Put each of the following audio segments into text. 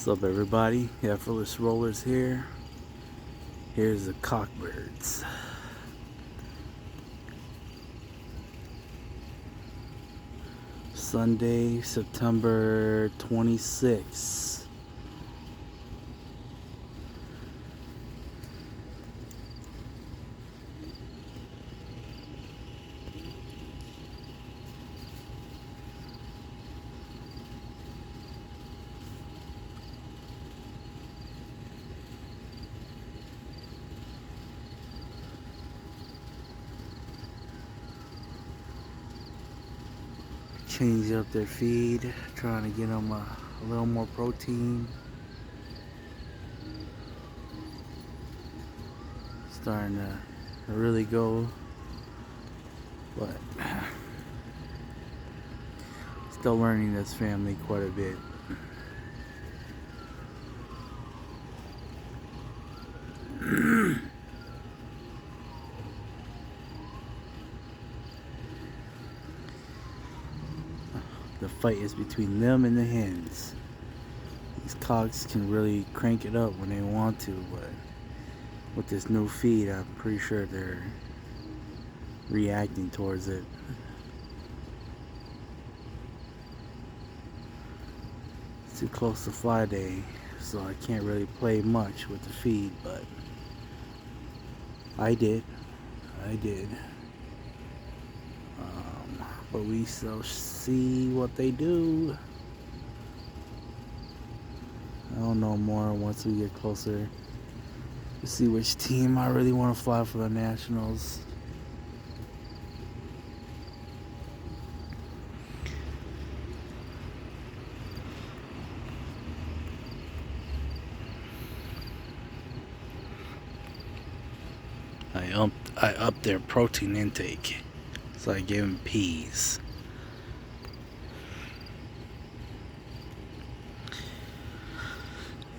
What's up, everybody? Effortless Rollers here. Here's the cockbirds. Sunday, September 26th. Change up their feed, trying to get them a little more protein. Starting to really go, but still learning this family quite a bit. The fight is between them and the hens. These cocks can really crank it up when they want to, but with this new feed, I'm pretty sure they're reacting towards it. It's too close to fly day, so I can't really play much with the feed, but I did. But we shall see what they do. I'll know more once we get closer to see which team I really want to fly for the Nationals. I upped their protein intake. So I gave them peas.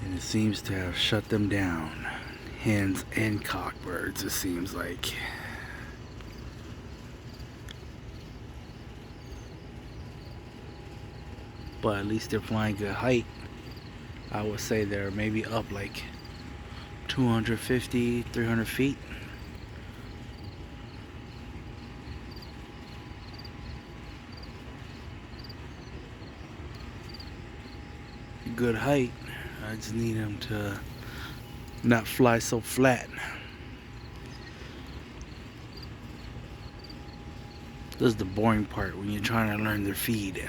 And it seems to have shut them down. Hens and cockbirds, it seems like. But at least they're flying good height. I would say they're maybe up like 250, 300 feet. Good height. I just need them to not fly so flat. This is the boring part when you're trying to learn their feed.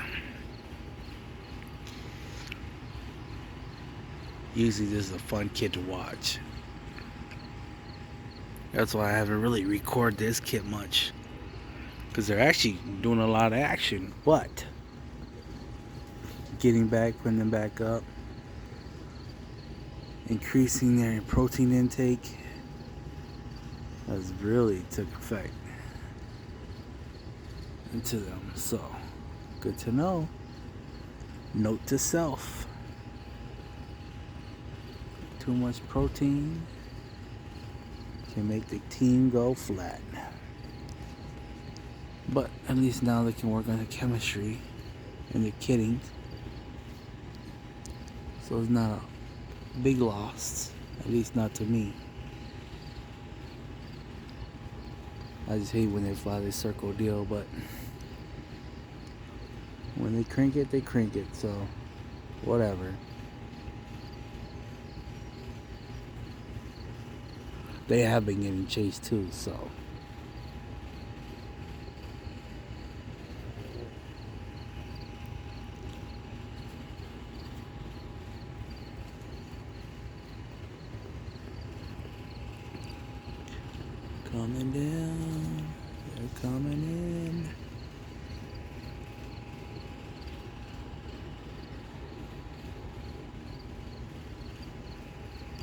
Usually this is a fun kid to watch. That's why I haven't really recorded this kid much, because they're actually doing a lot of action, but getting back, putting them back up, increasing their protein intake has really took effect into them. So good to know. Note to self: too much protein can make the team go flat. But at least now they can work on the chemistry and the kidding. So it's not a big loss, at least not to me. I just hate when they fly this circle deal, but when they crank it, so whatever. They have been getting chased too, so. Coming down, they're coming in.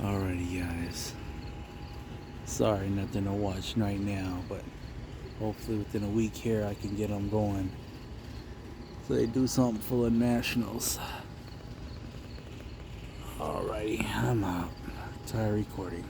Alrighty, guys. Sorry, nothing to watch right now, but hopefully within a week here I can get them going, so they do something for the Nationals. Alrighty, I'm out. Tired recording.